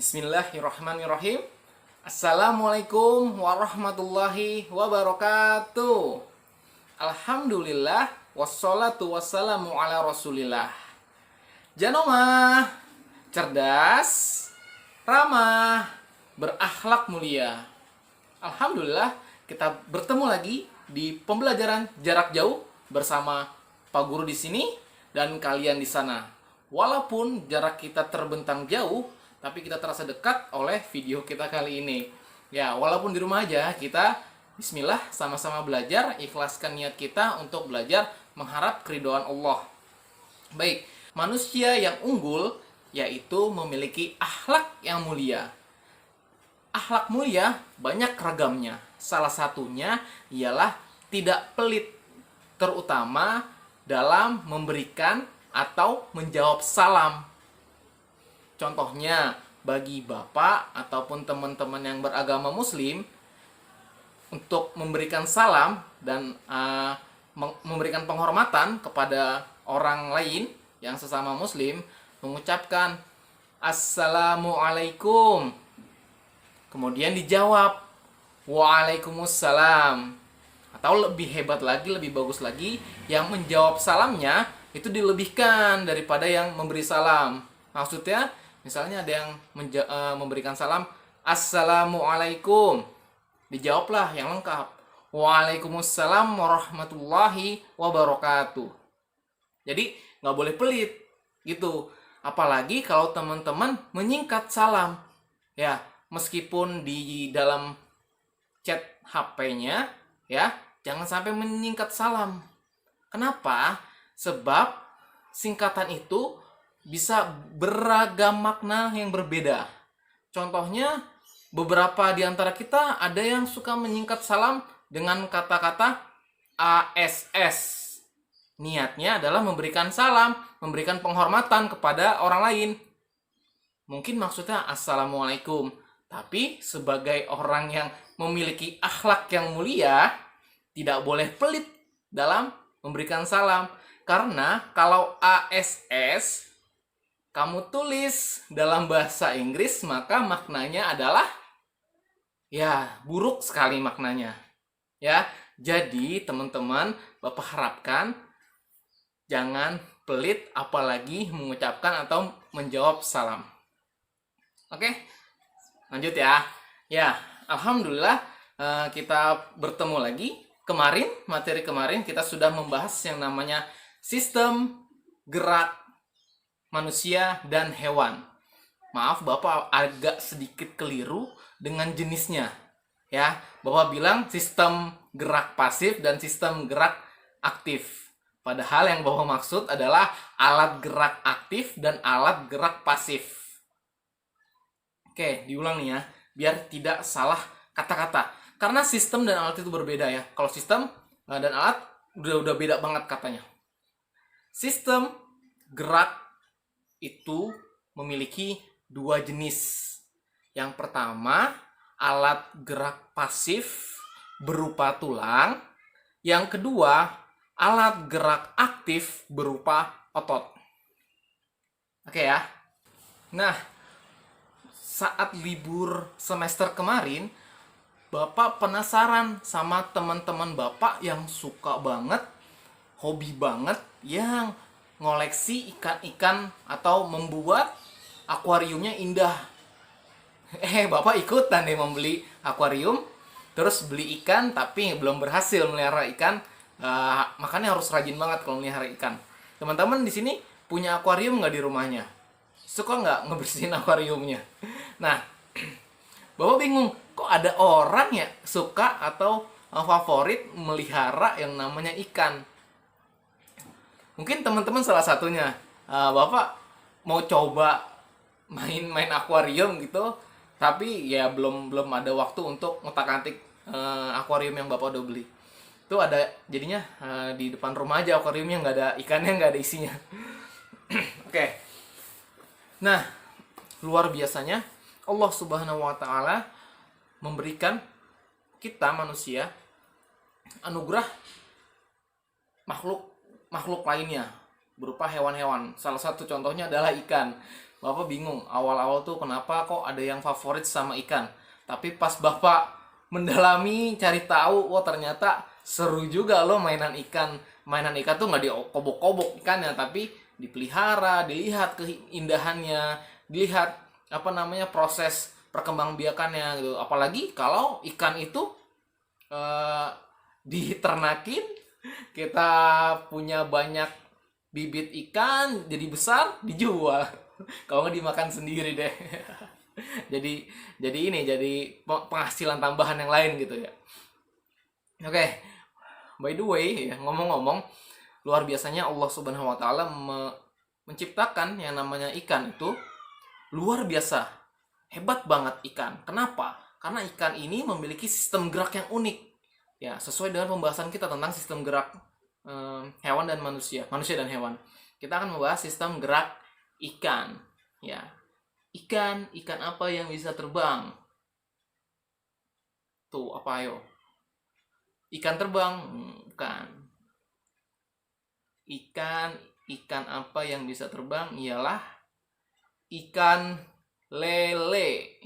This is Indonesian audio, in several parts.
Bismillahirrahmanirrahim. Assalamualaikum warahmatullahi wabarakatuh. Alhamdulillah wassalatu wassalamu ala rasulillah. Janoma, cerdas, ramah, berakhlak mulia. Alhamdulillah kita bertemu lagi di pembelajaran jarak jauh bersama Pak Guru di sini dan kalian di sana. Walaupun jarak kita terbentang jauh, tapi kita terasa dekat oleh video kita kali ini. Ya, walaupun di rumah aja, kita bismillah sama-sama belajar, ikhlaskan niat kita untuk belajar mengharap keridhaan Allah. Baik, manusia yang unggul yaitu memiliki akhlak yang mulia. Akhlak mulia banyak ragamnya. Salah satunya ialah tidak pelit, terutama dalam memberikan atau menjawab salam. Contohnya, bagi bapak ataupun teman-teman yang beragama muslim, untuk memberikan salam dan memberikan penghormatan kepada orang lain yang sesama muslim, mengucapkan Assalamualaikum. Kemudian dijawab Waalaikumsalam. Atau lebih hebat lagi, lebih bagus lagi, yang menjawab salamnya itu dilebihkan daripada yang memberi salam. Maksudnya, misalnya ada yang memberikan salam Assalamualaikum, dijawablah yang lengkap Waalaikumsalam warahmatullahi wabarakatuh. Jadi nggak boleh pelit gitu. Apalagi kalau teman-teman menyingkat salam. Ya, meskipun di dalam chat HP-nya ya, jangan sampai menyingkat salam. Kenapa? Sebab singkatan itu bisa beragam makna yang berbeda. Contohnya, beberapa di antara kita ada yang suka menyingkat salam dengan kata-kata ASS. Niatnya adalah memberikan salam, memberikan penghormatan kepada orang lain. Mungkin maksudnya Assalamualaikum. Tapi sebagai orang yang memiliki akhlak yang mulia, tidak boleh pelit dalam memberikan salam. Karena kalau ASS kamu tulis dalam bahasa Inggris, maka maknanya adalah ya buruk sekali maknanya. Ya, jadi teman-teman, Bapak harapkan jangan pelit apalagi mengucapkan atau menjawab salam. Oke, lanjut ya. Ya, alhamdulillah kita bertemu lagi. Materi kemarin kita sudah membahas yang namanya sistem gerak manusia dan hewan. Maaf, Bapak agak sedikit keliru dengan jenisnya. Ya, Bapak bilang sistem gerak pasif dan sistem gerak aktif. Padahal yang Bapak maksud adalah alat gerak aktif dan alat gerak pasif. Oke, diulang nih ya, biar tidak salah kata-kata. Karena sistem dan alat itu berbeda ya. Kalau sistem dan alat udah beda banget katanya. Sistem gerak itu memiliki dua jenis. Yang pertama, alat gerak pasif berupa tulang. Yang kedua, alat gerak aktif berupa otot. Oke ya. Nah, saat libur semester kemarin, Bapak penasaran sama teman-teman Bapak yang suka banget, hobi banget, yang ngoleksi ikan-ikan atau membuat akuariumnya indah. Bapak ikutan deh membeli akuarium, terus beli ikan tapi belum berhasil melihara ikan. Makanya harus rajin banget kalau melihara ikan. Teman-teman di sini punya akuarium nggak di rumahnya? Suka nggak ngebersihin akuariumnya? Nah, Bapak bingung, kok ada orang ya suka atau favorit melihara yang namanya ikan? Mungkin teman-teman salah satunya, Bapak mau coba main akuarium gitu, tapi ya belum ada waktu untuk ngotak-atik akuarium yang Bapak udah beli. Itu ada jadinya di depan rumah aja akuariumnya, nggak ada ikannya, nggak ada isinya. Oke. Nah, luar biasanya Allah Subhanahu wa Ta'ala memberikan kita manusia anugerah makhluk lainnya berupa hewan-hewan. Salah satu contohnya adalah ikan. Bapak bingung awal-awal tuh kenapa kok ada yang favorit sama ikan. Tapi pas Bapak mendalami cari tahu, wah ternyata seru juga loh mainan ikan. Mainan ikan tuh nggak dikobok-kobok ikannya, tapi dipelihara, dilihat keindahannya, dilihat apa namanya proses perkembangbiakannya gitu. Apalagi kalau ikan itu eh, diternakin, kita punya banyak bibit ikan jadi besar dijual. Kalau nggak dimakan sendiri deh. jadi jadi penghasilan tambahan yang lain gitu ya. Oke, by the way ya, ngomong-ngomong, luar biasanya Allah Subhanahu wa taala menciptakan yang namanya ikan itu luar biasa. Hebat banget ikan. Kenapa? Karena ikan ini memiliki sistem gerak yang unik. Ya, sesuai dengan pembahasan kita tentang sistem gerak hewan dan manusia dan hewan. Kita akan membahas sistem gerak ikan. Ya, ikan apa yang bisa terbang? Tuh, apa ayo? Ikan terbang? Bukan. Ikan apa yang bisa terbang? Ialah ikan lele.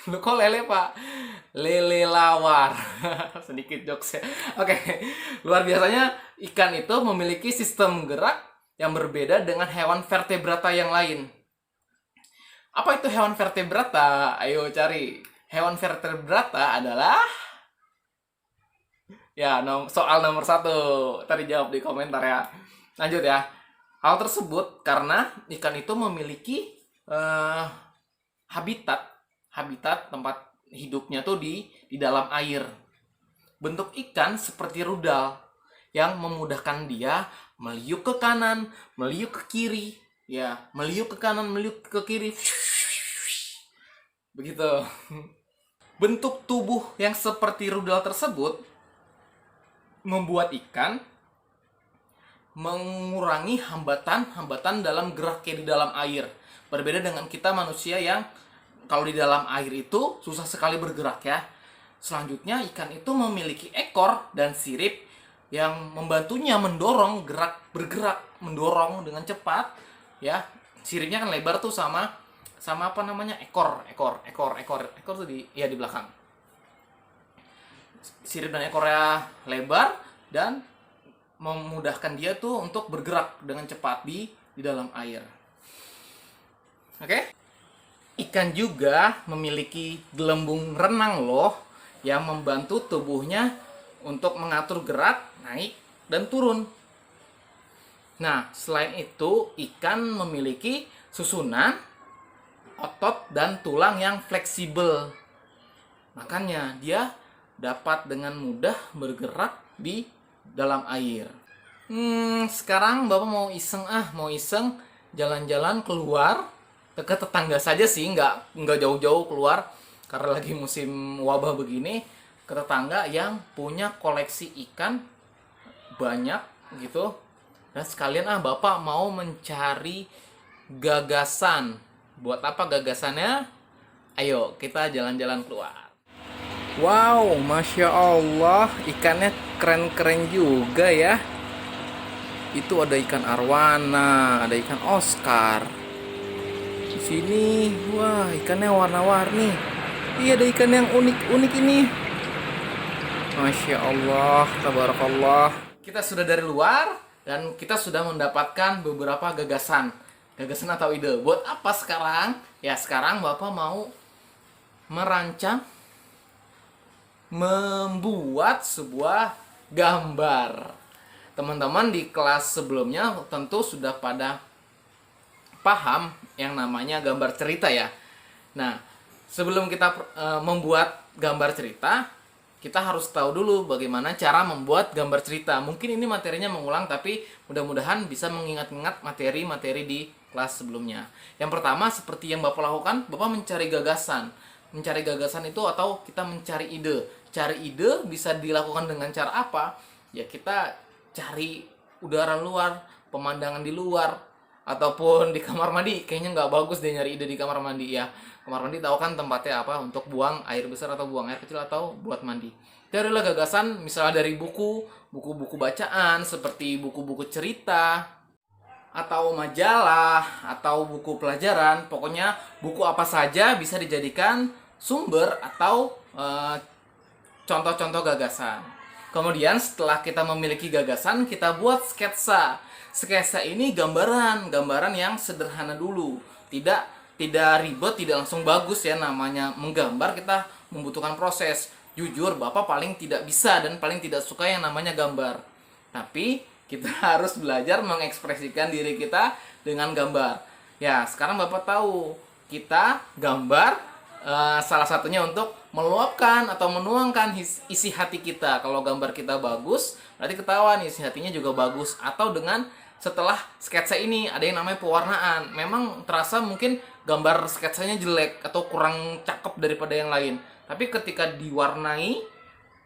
Lu kok lele, Pak? Lele lawar. Sedikit jokes ya. Oke. Luar biasanya ikan itu memiliki sistem gerak yang berbeda dengan hewan vertebrata yang lain. Apa itu hewan vertebrata? Ayo cari. Hewan vertebrata adalah ya soal nomor 1. Tadi jawab di komentar ya. Lanjut ya. Hal tersebut karena ikan itu memiliki habitat tempat hidupnya tuh di dalam air. Bentuk ikan seperti rudal yang memudahkan dia meliuk ke kanan, meliuk ke kiri, ya, meliuk ke kanan, meliuk ke kiri. Begitu. Bentuk tubuh yang seperti rudal tersebut membuat ikan mengurangi hambatan dalam geraknya di dalam air. Berbeda dengan kita manusia yang kalau di dalam air itu susah sekali bergerak ya. Selanjutnya ikan itu memiliki ekor dan sirip yang membantunya bergerak, mendorong dengan cepat ya. Siripnya kan lebar tuh sama apa namanya? ekor tuh di belakang. Sirip dan ekornya lebar dan memudahkan dia tuh untuk bergerak dengan cepat di dalam air. Oke? Ikan juga memiliki gelembung renang loh yang membantu tubuhnya untuk mengatur gerak, naik, dan turun. Nah, selain itu, ikan memiliki susunan, otot, dan tulang yang fleksibel. Makanya dia dapat dengan mudah bergerak di dalam air. Sekarang Bapak mau iseng jalan-jalan keluar ke tetangga saja sih, nggak jauh-jauh keluar karena lagi musim wabah begini, ke tetangga yang punya koleksi ikan banyak gitu. Dan sekalian Bapak mau mencari gagasan. Buat apa gagasannya? Ayo kita jalan-jalan keluar. Wow, Masya Allah, ikannya keren-keren juga ya. Itu ada ikan arwana, ada ikan Oscar. Di sini, wah, ikannya warna-warni. Iya, ada ikan yang unik-unik ini. Masya Allah, tabarakallah. Kita sudah dari luar dan kita sudah mendapatkan beberapa gagasan atau ide. Buat apa sekarang? Ya, sekarang Bapak mau merancang, membuat sebuah gambar. Teman-teman di kelas sebelumnya tentu sudah pada paham yang namanya gambar cerita ya. Nah, sebelum kita membuat gambar cerita, kita harus tahu dulu bagaimana cara membuat gambar cerita. Mungkin ini materinya mengulang, tapi mudah-mudahan bisa mengingat-ingat materi-materi di kelas sebelumnya. Yang pertama, seperti yang Bapak lakukan, Bapak mencari gagasan. Mencari gagasan itu atau kita mencari ide. Cari ide bisa dilakukan dengan cara apa? Ya kita cari udara luar, pemandangan di luar, ataupun di kamar mandi. Kayaknya nggak bagus deh nyari ide di kamar mandi ya. Kamar mandi tahu kan tempatnya apa, untuk buang air besar atau buang air kecil atau buat mandi. Carilah gagasan misalnya dari buku bacaan seperti buku-buku cerita, atau majalah atau buku pelajaran, pokoknya buku apa saja bisa dijadikan sumber atau contoh-contoh gagasan. Kemudian setelah kita memiliki gagasan, kita buat sketsa. Sketsa ini gambaran yang sederhana dulu. Tidak ribet, tidak langsung bagus ya, namanya menggambar kita membutuhkan proses. Jujur, Bapak paling tidak bisa dan paling tidak suka yang namanya gambar. Tapi kita harus belajar mengekspresikan diri kita dengan gambar. Ya, sekarang Bapak tahu, kita gambar salah satunya untuk meluapkan atau menuangkan isi hati kita. Kalau gambar kita bagus, berarti ketahuan isi hatinya juga bagus. Atau dengan setelah sketsa ini ada yang namanya pewarnaan. Memang terasa mungkin gambar sketsanya jelek atau kurang cakep daripada yang lain. Tapi ketika diwarnai,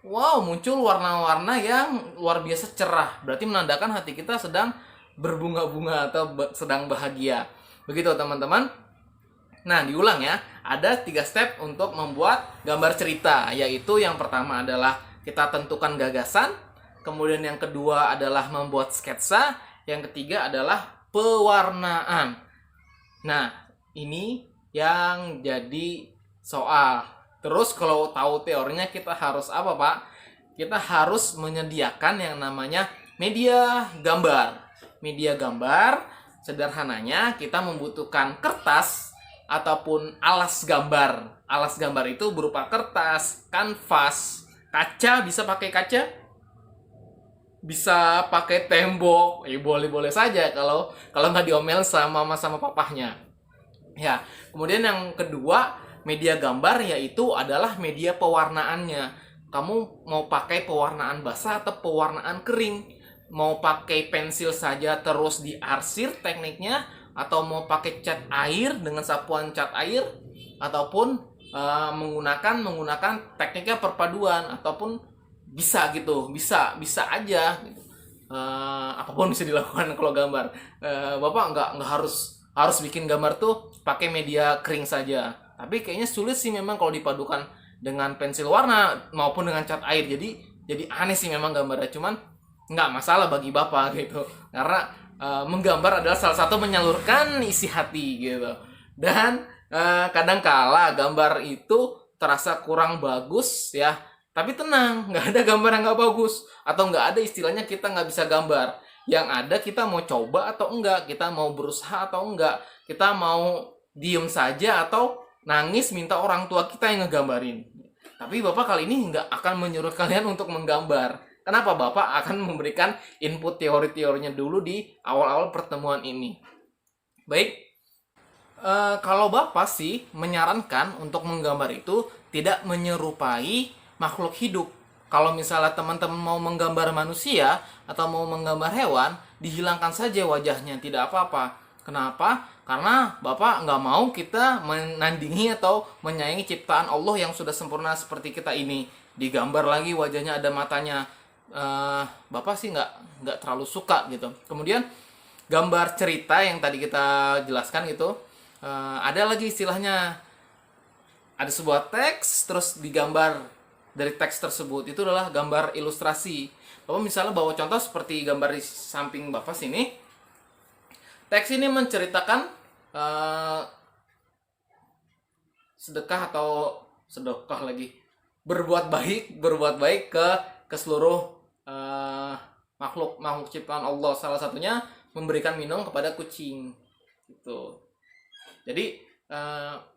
wow, muncul warna-warna yang luar biasa cerah. Berarti menandakan hati kita sedang berbunga-bunga atau sedang bahagia. Begitu teman-teman. Nah, diulang ya. Ada 3 step untuk membuat gambar cerita. Yaitu yang pertama adalah kita tentukan gagasan. Kemudian yang kedua adalah membuat sketsa. Yang ketiga adalah pewarnaan. Nah, ini yang jadi soal. Terus kalau tahu teorinya kita harus apa, Pak? Kita harus menyediakan yang namanya media gambar. Media gambar, sederhananya kita membutuhkan kertas ataupun alas gambar. Alas gambar itu berupa kertas, kanvas, kaca, bisa pakai kaca, bisa pakai tembok. Boleh-boleh saja kalau nggak diomel sama mama sama papahnya. Ya, kemudian yang kedua, media gambar yaitu adalah media pewarnaannya. Kamu mau pakai pewarnaan basah atau pewarnaan kering? Mau pakai pensil saja terus diarsir tekniknya, atau mau pakai cat air dengan sapuan cat air, ataupun menggunakan tekniknya perpaduan, ataupun bisa gitu, bisa aja gitu. Apapun bisa dilakukan kalau gambar. Bapak nggak harus bikin gambar tuh pakai media kering saja. Tapi kayaknya sulit sih memang kalau dipadukan dengan pensil warna maupun dengan cat air. Jadi aneh sih memang gambarnya. Cuman nggak masalah bagi Bapak gitu. Karena menggambar adalah salah satu menyalurkan isi hati gitu. Dan kadangkala gambar itu terasa kurang bagus ya. Tapi tenang, nggak ada gambar yang nggak bagus. Atau nggak ada istilahnya kita nggak bisa gambar. Yang ada kita mau coba atau enggak. Kita mau berusaha atau enggak. Kita mau diem saja atau nangis minta orang tua kita yang ngegambarin. Tapi Bapak kali ini nggak akan menyuruh kalian untuk menggambar. Kenapa? Bapak akan memberikan input teori-teorinya dulu di awal-awal pertemuan ini. Baik, kalau Bapak sih menyarankan untuk menggambar itu tidak menyerupai makhluk hidup. Kalau misalnya teman-teman mau menggambar manusia atau mau menggambar hewan, dihilangkan saja wajahnya, tidak apa-apa. Kenapa? Karena Bapak nggak mau kita menandingi atau menyayangi ciptaan Allah yang sudah sempurna seperti kita ini. Digambar lagi wajahnya ada matanya. Bapak sih nggak terlalu suka gitu. Kemudian gambar cerita yang tadi kita jelaskan gitu, ada lagi istilahnya, ada sebuah teks terus digambar dari teks tersebut, itu adalah gambar ilustrasi. Bapak misalnya bawa contoh seperti gambar di samping Bapak sini. Teks ini menceritakan sedekah lagi, berbuat baik ke seluruh makhluk ciptaan Allah. Salah satunya memberikan minum kepada kucing gitu. Jadi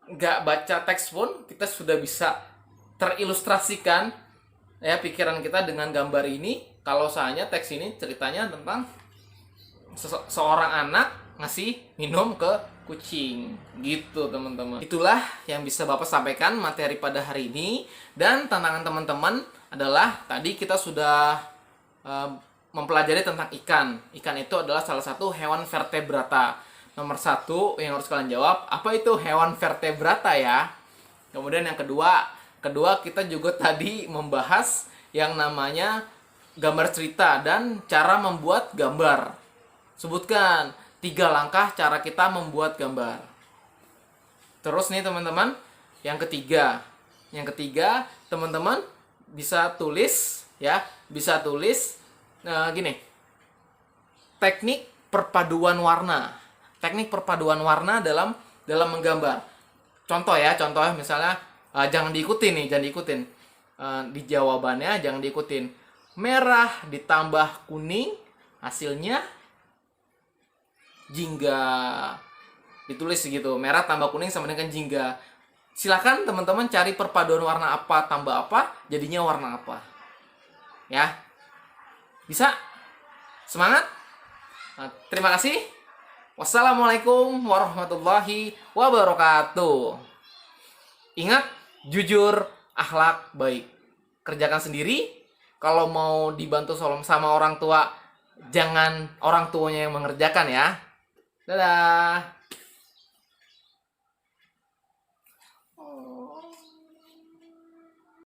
nggak baca teks pun kita sudah bisa terilustrasikan ya pikiran kita dengan gambar ini. Kalau soalnya teks ini ceritanya tentang seorang anak ngasih minum ke kucing gitu teman-teman. Itulah yang bisa Bapak sampaikan materi pada hari ini. Dan tantangan teman-teman adalah tadi kita sudah mempelajari tentang ikan. Ikan itu adalah salah satu hewan vertebrata. Nomor 1 yang harus kalian jawab, apa itu hewan vertebrata ya? Kemudian yang kedua kita juga tadi membahas yang namanya gambar cerita dan cara membuat gambar. Sebutkan 3 langkah cara kita membuat gambar. Terus nih teman-teman, yang ketiga teman-teman bisa tulis ya, gini. Teknik perpaduan warna. Teknik perpaduan warna dalam menggambar. Contoh ya, misalnya jangan diikutin nih, jangan diikutin. Di jawabannya jangan diikutin. Merah ditambah kuning, hasilnya jingga. Ditulis gitu, merah tambah kuning sama dengan jingga. Silakan teman-teman cari perpaduan warna apa tambah apa, jadinya warna apa. Ya. Bisa? Semangat? Terima kasih. Wassalamualaikum warahmatullahi wabarakatuh. Ingat, jujur, akhlak baik. Kerjakan sendiri. Kalau mau dibantu sama orang tua, jangan orang tuanya yang mengerjakan ya. Dadah.